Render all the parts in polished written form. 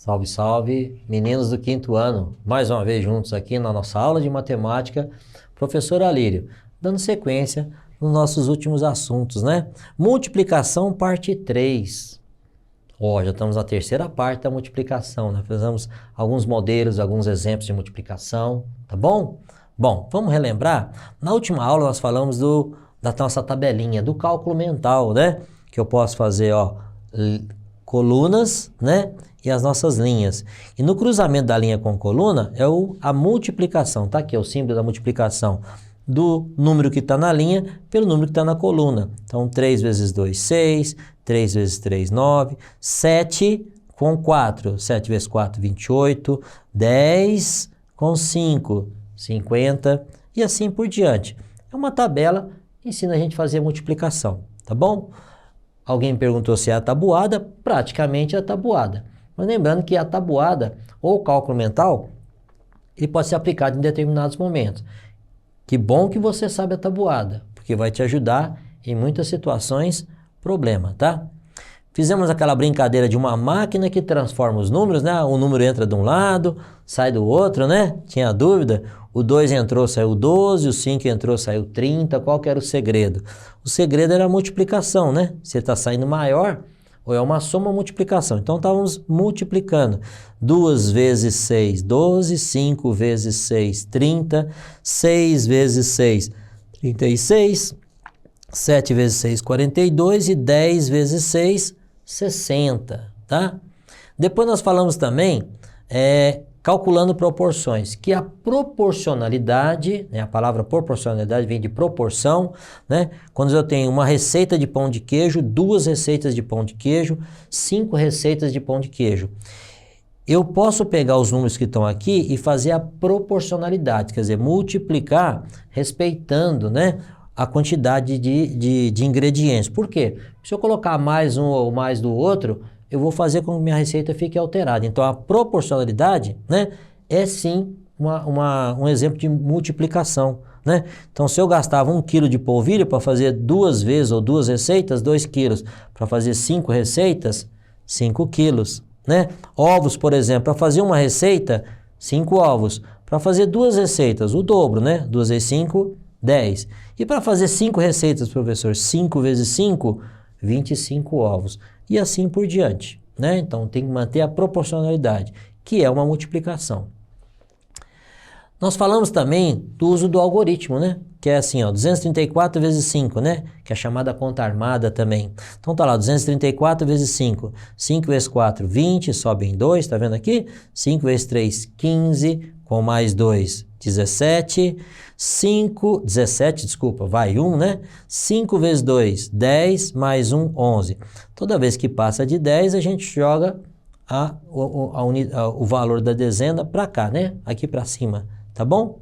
Salve, salve, meninos do quinto ano, mais uma vez juntos aqui na nossa aula de matemática, professor Alírio, dando sequência nos nossos últimos assuntos, né? Multiplicação, parte 3. Já estamos na terceira parte da multiplicação, né? Fizemos alguns modelos, alguns exemplos de multiplicação, tá bom? Bom, vamos relembrar? Na última aula nós falamos da nossa tabelinha, do cálculo mental, né? Que eu posso fazer, colunas, né? E as nossas linhas. E no cruzamento da linha com coluna é a multiplicação, tá? Aqui é o símbolo da multiplicação do número que está na linha pelo número que está na coluna. Então, 3 vezes 2, 6, 3 vezes 3, 9, 7 com 4, 7 vezes 4, 28, 10 com 5, 50 e assim por diante. É uma tabela que ensina a gente a fazer multiplicação, tá bom? Alguém perguntou se é a tabuada, praticamente é a tabuada. Mas lembrando que a tabuada ou o cálculo mental, ele pode ser aplicado em determinados momentos. Que bom que você sabe a tabuada, porque vai te ajudar em muitas situações, problema, tá? Fizemos aquela brincadeira de uma máquina que transforma os números, né? O número entra de um lado, sai do outro, né? Tinha dúvida? O 2 entrou, saiu 12, o 5 entrou, saiu 30, qual que era o segredo? O segredo era a multiplicação, né? Se está saindo maior, ou é uma soma ou multiplicação. Então, estávamos multiplicando. 2 vezes 6, 12, 5 vezes 6, 30, 6 vezes 6, 36, 7 vezes 6, 42 e 10 vezes 6, 60, tá? Depois nós falamos também, calculando proporções, que a proporcionalidade, né, a palavra proporcionalidade vem de proporção, né? Quando eu tenho uma receita de pão de queijo, 2 receitas de pão de queijo, 5 receitas de pão de queijo. Eu posso pegar os números que estão aqui e fazer a proporcionalidade, quer dizer, multiplicar respeitando, né, a quantidade de ingredientes. Por quê? Se eu colocar mais um ou mais do outro, eu vou fazer com que minha receita fique alterada. Então, a proporcionalidade, né, é sim um exemplo de multiplicação, né? Então, se eu gastava 1 quilo de polvilho para fazer 2 vezes ou 2 receitas, 2 quilos. Para fazer 5 receitas, 5 quilos, né? Ovos, por exemplo, para fazer uma receita, 5 ovos. Para fazer 2 receitas, o dobro, né? 2 vezes 5, 10. E para fazer 5 receitas, professor, 5 vezes 5, 25 ovos. E assim por diante, né? Então, tem que manter a proporcionalidade, que é uma multiplicação. Nós falamos também do uso do algoritmo, né? Que é assim, 234 vezes 5, né? Que é a chamada conta armada também. Então, tá lá, 234 vezes 5. 5 vezes 4, 20, sobe em 2, tá vendo aqui? 5 vezes 3, 15, com mais 2, 17. 17, desculpa, vai 1, né? 5 vezes 2, 10, mais 1, 11. Toda vez que passa de 10, a gente joga o valor da dezena para cá, né? Aqui para cima, tá bom? O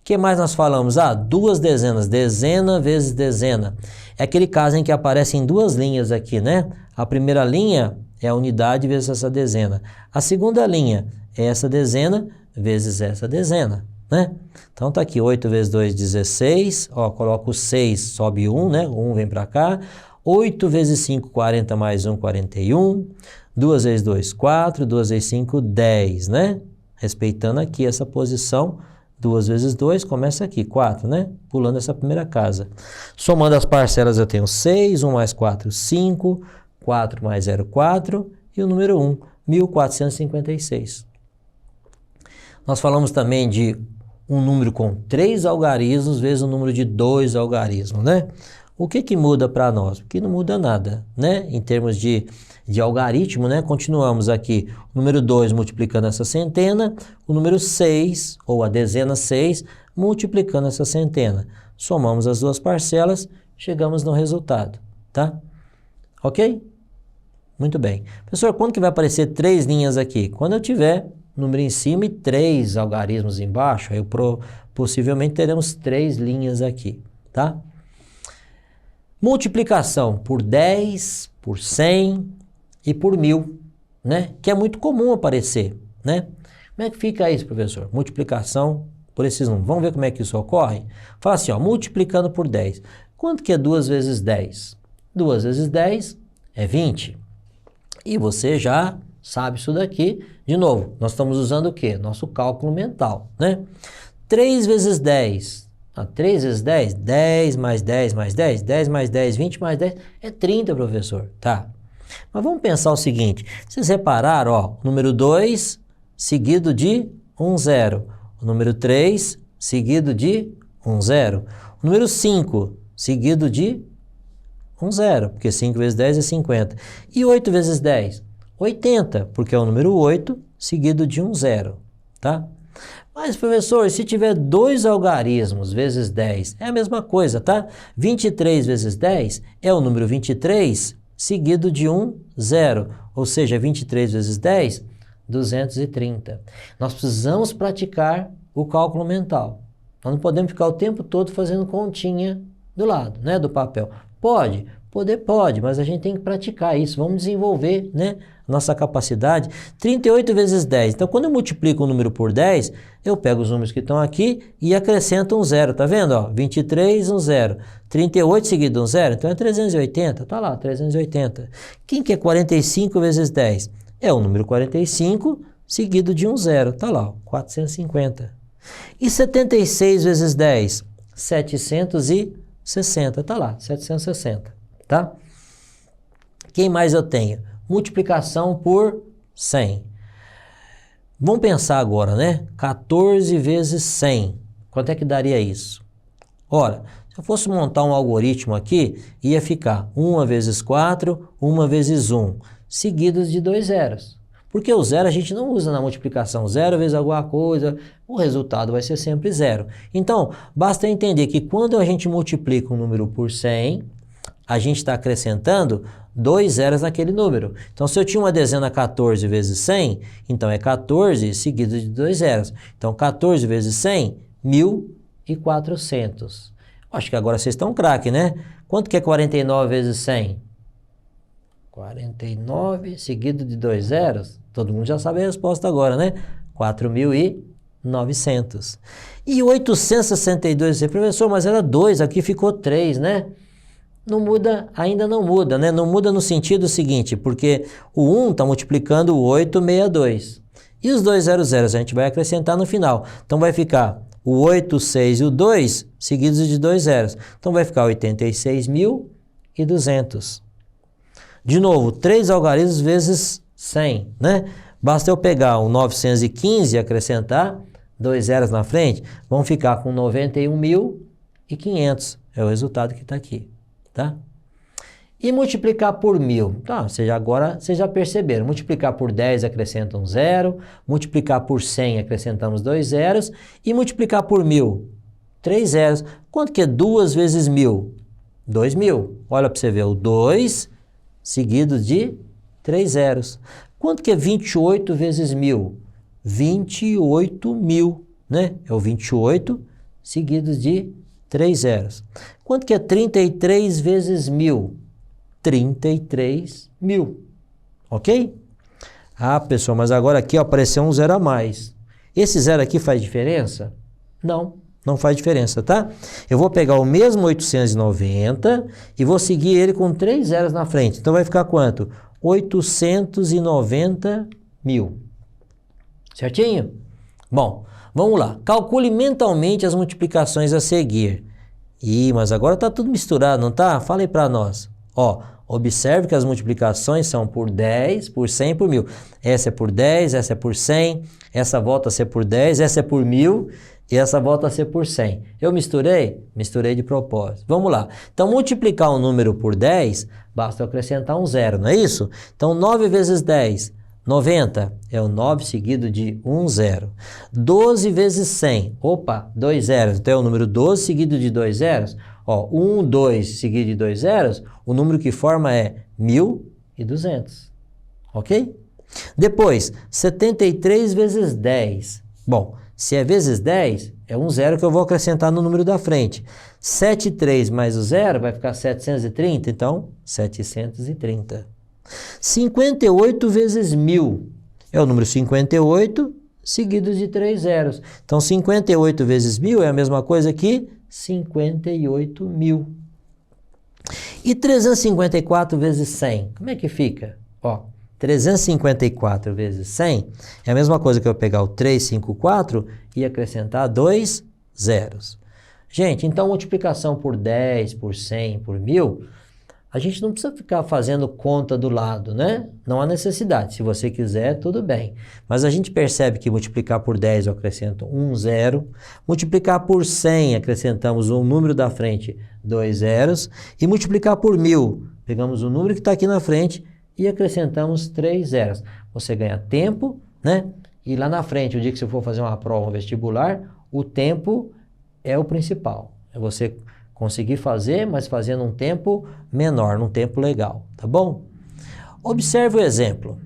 que mais nós falamos? 2 dezenas, dezena vezes dezena. É aquele caso em que aparecem 2 linhas aqui, né? A primeira linha é a unidade vezes essa dezena. A segunda linha é essa dezena vezes essa dezena, né? Então tá aqui, 8 vezes 2, 16, coloco o 6, sobe 1, né? 1 vem para cá. 8 vezes 5, 40 mais 1, 41. 2 vezes 2, 4. 2 vezes 5, 10, né? Respeitando aqui essa posição, 2 vezes 2, começa aqui, 4, né? Pulando essa primeira casa. Somando as parcelas eu tenho 6, 1 mais 4, 5, 4 mais 0, 4, e o número 1, 1456. Nós falamos também de um número com 3 algarismos vezes um número de 2 algarismos, né? O que muda para nós? Porque não muda nada, né? Em termos de algarismo, né? Continuamos aqui, o número 2 multiplicando essa centena, o número 6, ou a dezena 6, multiplicando essa centena. Somamos as duas parcelas, chegamos no resultado, tá? Ok? Muito bem. Professor, quando que vai aparecer 3 linhas aqui? Quando eu tiver número em cima e 3 algarismos embaixo, aí possivelmente teremos 3 linhas aqui, tá? Multiplicação por 10, por 100 e por 1000, né? Que é muito comum aparecer, né? Como é que fica isso, professor? Multiplicação por esses números. Vamos ver como é que isso ocorre? Fala assim, multiplicando por 10. Quanto que é 2 vezes 10? 2 vezes 10 é 20. E você já sabe isso daqui. De novo, nós estamos usando o quê? Nosso cálculo mental, né? 3 vezes 10. 3 vezes 10, 10 mais 10 mais 10, 10 mais 10, 20 mais 10, é 30, professor. Tá. Mas vamos pensar o seguinte, vocês repararam, ó, o número 2 seguido de 1, 0. O número 3 seguido de 1, 0. O número 5 seguido de 1, 0, porque 5 vezes 10 é 50. E 8 vezes 10? 80, porque é o número 8 seguido de 1, 0, tá? Mas, professor, se tiver 2 algarismos vezes 10, é a mesma coisa, tá? 23 vezes 10 é o número 23 seguido de 1, 0. Ou seja, 23 vezes 10, 230. Nós precisamos praticar o cálculo mental. Nós não podemos ficar o tempo todo fazendo continha do lado, né, do papel. Pode, pode, mas a gente tem que praticar isso. Vamos desenvolver, né, nossa capacidade. 38 vezes 10. Então, quando eu multiplico um número por 10, eu pego os números que estão aqui e acrescento um 0. Tá vendo? Ó, 23, um 0. 38 seguido de um 0, então é 380. Tá lá, 380. Quem que é 45 vezes 10? É o número 45 seguido de um 0. Tá lá, ó, 450. E 76 vezes 10? 760. Tá lá, 760. Tá? Quem mais eu tenho? Multiplicação por 100. Vamos pensar agora, né? 14 vezes 100. Quanto é que daria isso? Ora, se eu fosse montar um algoritmo aqui, ia ficar 1 vezes 4, 1 vezes 1, seguidos de 2 zeros. Porque o zero a gente não usa na multiplicação. 0 vezes alguma coisa, o resultado vai ser sempre 0. Então, basta entender que quando a gente multiplica um número por 100, a gente está acrescentando 2 zeros naquele número. Então, se eu tinha uma dezena 14 vezes 100, então é 14 seguido de 2 zeros. Então, 14 vezes 100, 1.400. Acho que agora vocês estão craque, né? Quanto que é 49 vezes 100? 49 seguido de 2 zeros? Todo mundo já sabe a resposta agora, né? 4.900. E 862, professor, mas era 2, aqui ficou 3, né? Não muda, ainda não muda, né? Não muda no sentido seguinte, porque o 1 está multiplicando o 862. E os 2 zeros a gente vai acrescentar no final. Então vai ficar o 8, 6 e o 2 seguidos de 2 zeros. Então vai ficar 86.200. De novo, 3 algarismos vezes 100, né? Basta eu pegar o 915 e acrescentar 2 zeros na frente, vão ficar com 91.500. É o resultado que está aqui. Tá? E multiplicar por 1.000, tá? Agora vocês já perceberam, multiplicar por 10 acrescenta um 0, multiplicar por 100 acrescentamos 2 zeros, e multiplicar por 1.000, 3 zeros. Quanto que é 2 vezes 1.000? 2.000. Olha para você ver, o 2 seguido de 3 zeros. Quanto que é 28 vezes 1.000? 28.000, né? É o 28 seguidos de 3 zeros. Quanto que é 33 vezes 1.000? 33.000. Ok? Ah, pessoal, mas agora aqui ó, apareceu um 0 a mais. Esse 0 aqui faz diferença? Não, não faz diferença, tá? Eu vou pegar o mesmo 890 e vou seguir ele com 3 zeros na frente. Então vai ficar quanto? 890.000. Certinho? Bom, vamos lá. Calcule mentalmente as multiplicações a seguir. Mas agora está tudo misturado, não tá? Fala aí para nós. Ó, observe que as multiplicações são por 10, por 100 e por 1.000. Essa é por 10, essa é por 100, essa volta a ser por 10, essa é por 1.000 e essa volta a ser por 100. Eu misturei? Misturei de propósito. Vamos lá. Então, multiplicar um número por 10, basta eu acrescentar um 0, não é isso? Então, 9 vezes 10... 90 é o 9 seguido de 1 zero. 12 vezes 100, opa, 2 zeros. Então é o número 12 seguido de 2 zeros. Ó, 1, 2 seguido de 2 zeros, o número que forma é 1.200. Ok? Depois, 73 vezes 10. Bom, se é vezes 10, é um zero que eu vou acrescentar no número da frente. 7 e 3 mais o zero vai ficar 730, então 730. 58 vezes 1.000 é o número 58 seguido de 3 zeros. Então, 58 vezes 1.000 é a mesma coisa que 58.000. E 354 vezes 100, como é que fica? Ó, 354 vezes 100 é a mesma coisa que eu pegar o 354 e acrescentar 2 zeros. Gente, então multiplicação por 10, por 100, por 1000, a gente não precisa ficar fazendo conta do lado, né? Não há necessidade. Se você quiser, tudo bem. Mas a gente percebe que multiplicar por 10 eu acrescento 1 zero. Multiplicar por 100 acrescentamos um número da frente, 2 zeros. E multiplicar por 1000, pegamos o número que está aqui na frente e acrescentamos 3 zeros. Você ganha tempo, né? E lá na frente, o dia que você for fazer uma prova, um vestibular, o tempo é o principal. É você conseguir fazer, mas fazendo um tempo menor, num tempo legal, tá bom? Observe o exemplo.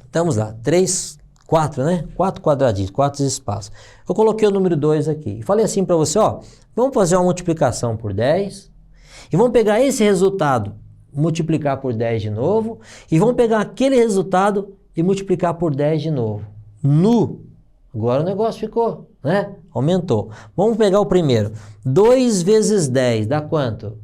Estamos lá, 3, 4, né? 4 quadradinhos, 4 espaços. Eu coloquei o número 2 aqui. E falei assim para você, ó, vamos fazer uma multiplicação por 10 e vamos pegar esse resultado, multiplicar por 10 de novo e vamos pegar aquele resultado e multiplicar por 10 de novo. Agora o negócio ficou, né? Aumentou. Vamos pegar o primeiro. 2 vezes 10 dá quanto?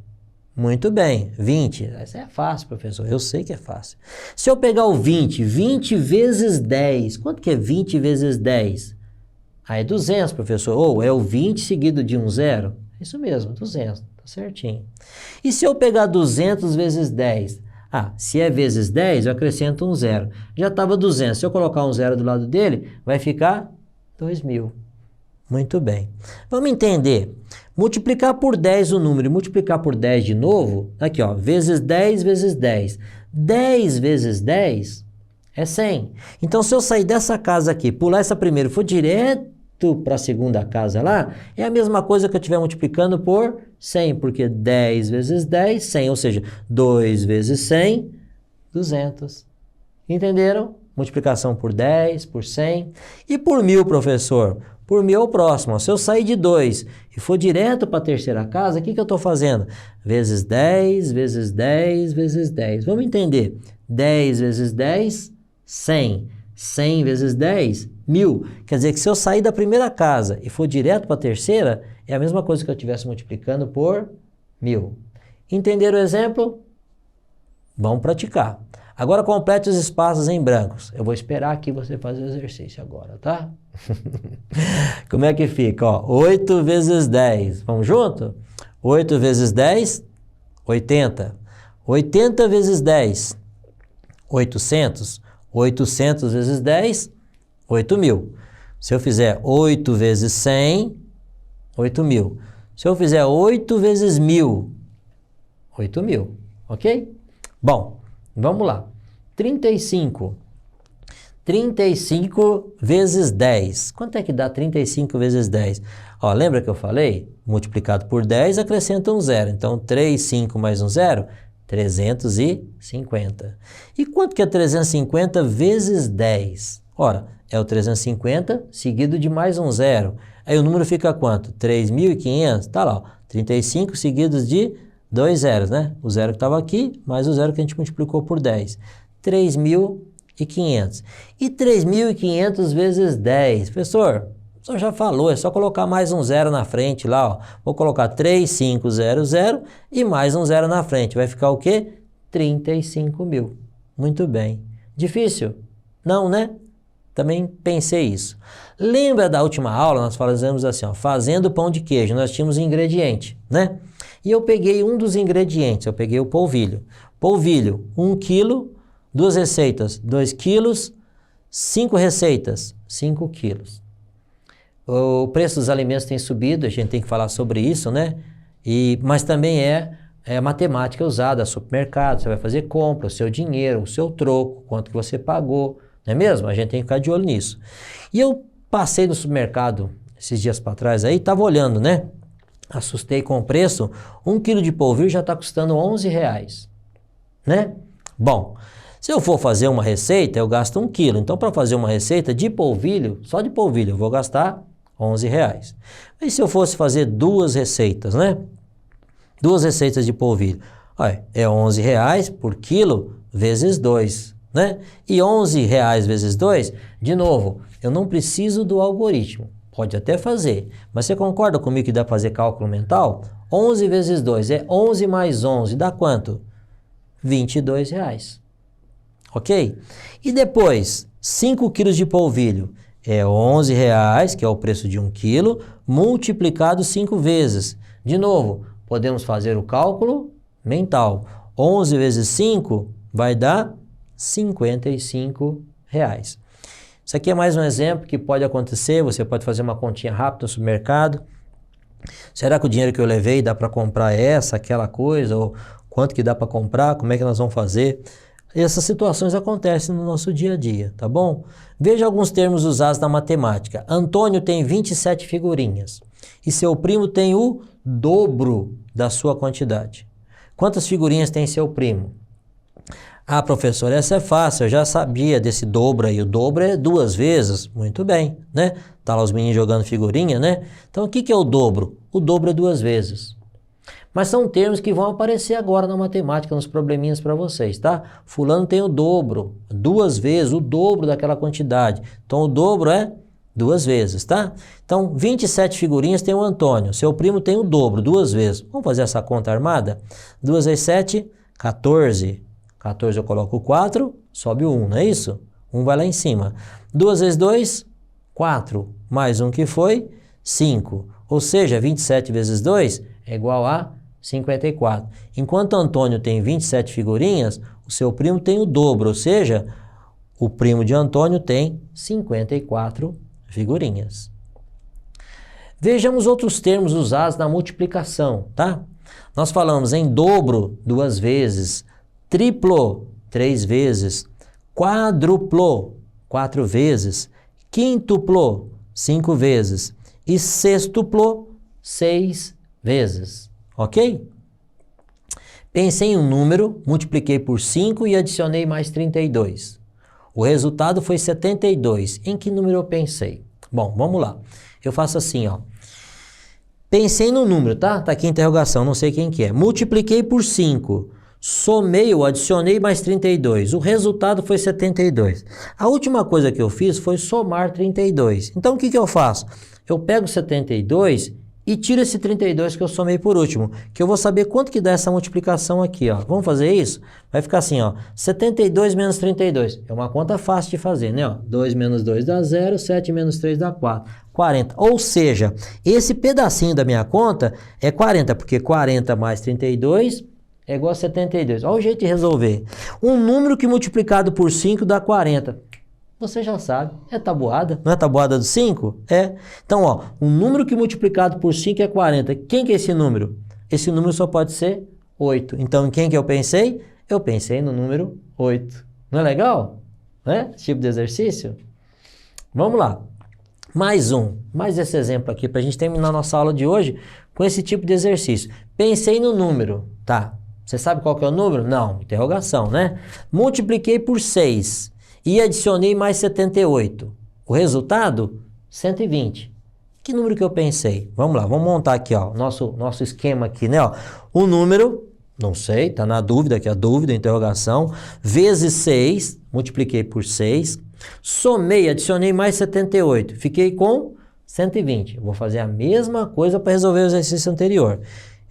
Muito bem, 20. Isso é fácil, professor. Eu sei que é fácil. Se eu pegar o 20, 20 vezes 10, quanto que é 20 vezes 10? É 200, professor. Ou é o 20 seguido de um zero? Isso mesmo, 200. Tá certinho. E se eu pegar 200 vezes 10? Se é vezes 10, eu acrescento um zero. Já estava 200. Se eu colocar um zero do lado dele, vai ficar 2000. Muito bem. Vamos entender. Multiplicar por 10 o número e multiplicar por 10 de novo, aqui ó, vezes 10 vezes 10. 10 vezes 10 é 100. Então, se eu sair dessa casa aqui, pular essa primeira e for direto para a segunda casa lá, é a mesma coisa que eu estiver multiplicando por 100, porque 10 vezes 10, 100, ou seja, 2 vezes 100, 200. Entenderam? Multiplicação por 10, por 100 e por 1000, professor. Por 1000 é o próximo. Se eu sair de 2 e for direto para a terceira casa, o que eu estou fazendo? Vezes 10, vezes 10, vezes 10. Vamos entender. 10 vezes 10, 100. 100 vezes 10, 1000. Quer dizer que se eu sair da primeira casa e for direto para a terceira, é a mesma coisa que eu estivesse multiplicando por 1000. Entenderam o exemplo? Vamos praticar. Agora complete os espaços em brancos. Eu vou esperar aqui você fazer o exercício agora, tá? Como é que fica? 8 vezes 10. Vamos junto? 8 vezes 10, 80. 80 vezes 10, 800. 800 vezes 10, 8.000. Se eu fizer 8 vezes 100, 8.000. Se eu fizer 8 vezes 1.000, 8.000. Ok? Bom, vamos lá. 35. 35 vezes 10. Quanto é que dá 35 vezes 10? Lembra que eu falei? Multiplicado por 10, acrescenta um zero. Então, 3, 5 mais um zero, 350. E quanto que é 350 vezes 10? Ora, é o 350 seguido de mais um zero. Aí o número fica quanto? 3.500? Tá lá, ó, 35 seguidos de 2 zeros, né? O zero que estava aqui, mais o zero que a gente multiplicou por 10. 3.500. E 3.500 vezes 10? Professor, o senhor já falou, é só colocar mais um zero na frente lá, ó. Vou colocar 3500 e mais um zero na frente. Vai ficar o quê? 35.000. Muito bem. Difícil? Não, né? Também pensei isso. Lembra da última aula? Nós fazemos assim, ó, fazendo pão de queijo. Nós tínhamos ingrediente, né? E eu peguei um dos ingredientes, eu peguei o polvilho. Polvilho, 1 quilo, 2 receitas, 2 quilos, 5 receitas, 5 quilos. O preço dos alimentos tem subido, a gente tem que falar sobre isso, né? Mas também é a matemática usada, supermercado, você vai fazer compra, o seu dinheiro, o seu troco, quanto que você pagou, não é mesmo? A gente tem que ficar de olho nisso. E eu passei no supermercado esses dias para trás aí, estava olhando, né? Assustei com o preço, 1 quilo de polvilho já está custando R$11, né? Bom, se eu for fazer uma receita, eu gasto 1 quilo. Então, para fazer uma receita de polvilho, só de polvilho, eu vou gastar R$11. Mas se eu fosse fazer 2 receitas, né? 2 receitas de polvilho. Olha, é R$11 por quilo vezes 2, né? E R$11 vezes 2, de novo, eu não preciso do algoritmo. Pode até fazer, mas você concorda comigo que dá para fazer cálculo mental? 11 vezes 2 é 11 mais 11, dá quanto? R$22. ok? E depois, 5 quilos de polvilho é R$11, que é o preço de 1 quilo, multiplicado 5 vezes. De novo, podemos fazer o cálculo mental. 11 vezes 5 vai dar R$55. Isso aqui é mais um exemplo que pode acontecer, você pode fazer uma continha rápida no supermercado. Será que o dinheiro que eu levei dá para comprar aquela coisa? Ou quanto que dá para comprar? Como é que nós vamos fazer? Essas situações acontecem no nosso dia a dia, tá bom? Veja alguns termos usados na matemática. Antônio tem 27 figurinhas e seu primo tem o dobro da sua quantidade. Quantas figurinhas tem seu primo? Ah, professor, essa é fácil, eu já sabia desse dobro aí. O dobro é 2 vezes. Muito bem, né? Tá lá os meninos jogando figurinha, né? Então, o que é o dobro? O dobro é 2 vezes. Mas são termos que vão aparecer agora na matemática, nos probleminhas para vocês, tá? Fulano tem o dobro, 2 vezes, o dobro daquela quantidade. Então, o dobro é 2 vezes, tá? Então, 27 figurinhas tem o Antônio. Seu primo tem o dobro, 2 vezes. Vamos fazer essa conta armada? 2 vezes 7, 14. 14 eu coloco o 4, sobe o 1, não é isso? 1 vai lá em cima. 2 vezes 2, 4. Mais 1 que foi, 5. Ou seja, 27 vezes 2 é igual a 54. Enquanto Antônio tem 27 figurinhas, o seu primo tem o dobro, ou seja, o primo de Antônio tem 54 figurinhas. Vejamos outros termos usados na multiplicação, tá? Nós falamos em dobro 2 vezes, triplo 3 vezes, quádruplo 4 vezes, quíntuplo 5 vezes e sextuplo 6 vezes, ok? Pensei em um número, multipliquei por 5 e adicionei mais 32. O resultado foi 72. Em que número eu pensei? Bom, vamos lá. Eu faço assim, ó. Pensei no número, tá? Tá aqui a interrogação, não sei quem que é. Multipliquei por 5. Somei ou adicionei mais 32. O resultado foi 72. A última coisa que eu fiz foi somar 32. Então, o que eu faço? Eu pego 72 e tiro esse 32 que eu somei por último, que eu vou saber quanto que dá essa multiplicação aqui, ó. Vamos fazer isso? Vai ficar assim, ó. 72 menos 32. É uma conta fácil de fazer, né? Ó, 2 menos 2 dá 0, 7 menos 3 dá 4. 40. Ou seja, esse pedacinho da minha conta é 40, porque 40 mais 32 é igual a 72. Olha o jeito de resolver. Um número que multiplicado por 5 dá 40. Você já sabe. É tabuada. Não é tabuada do 5? É. Então, ó, um número que multiplicado por 5 é 40. Quem que é esse número? Esse número só pode ser 8. Então, em quem que eu pensei? Eu pensei no número 8. Não é legal? Né? Esse tipo de exercício? Vamos lá. Mais esse exemplo aqui para a gente terminar nossa aula de hoje com esse tipo de exercício. Pensei no número, tá? Você sabe qual que é o número? Não, interrogação, né? Multipliquei por 6 e adicionei mais 78. O resultado? 120. Que número que eu pensei? Vamos lá, vamos montar aqui, ó, nosso esquema aqui, né? Ó. O número, não sei, tá na dúvida, aqui a dúvida, a interrogação, vezes 6, multipliquei por 6, somei, adicionei mais 78, fiquei com 120. Eu vou fazer a mesma coisa para resolver o exercício anterior.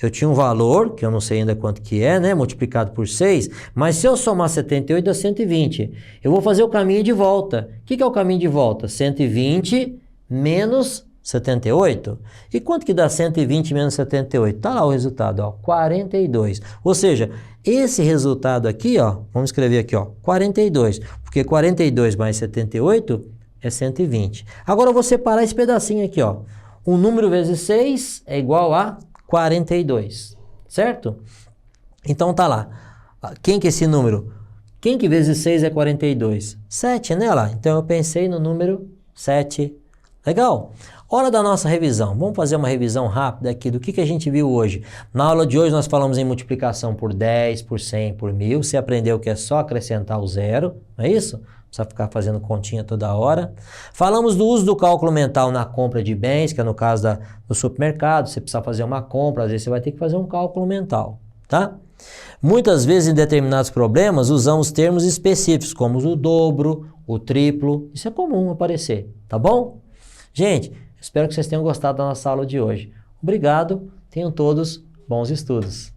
Eu tinha um valor, que eu não sei ainda quanto que é, né? Multiplicado por 6, mas se eu somar 78 dá 120. Eu vou fazer o caminho de volta. O que é o caminho de volta? 120 menos 78. E quanto que dá 120 menos 78? Tá lá o resultado, ó, 42. Ou seja, esse resultado aqui, ó, vamos escrever aqui, ó, 42. Porque 42 mais 78 é 120. Agora eu vou separar esse pedacinho aqui, ó. Um número vezes 6 é igual a 42, certo? Então tá lá. Quem que é esse número? Quem que vezes 6 é 42? 7, né? Lá. Então eu pensei no número 7. Legal? Hora da nossa revisão. Vamos fazer uma revisão rápida aqui do que a gente viu hoje. Na aula de hoje nós falamos em multiplicação por 10, por 100, por 1000. Você aprendeu que é só acrescentar o zero, não é isso? Não precisa ficar fazendo continha toda hora. Falamos do uso do cálculo mental na compra de bens, que é no caso do supermercado. Você precisa fazer uma compra, às vezes você vai ter que fazer um cálculo mental, tá? Muitas vezes em determinados problemas usamos termos específicos, como o dobro, o triplo. Isso é comum aparecer, tá bom? Gente, espero que vocês tenham gostado da nossa aula de hoje. Obrigado, tenham todos bons estudos.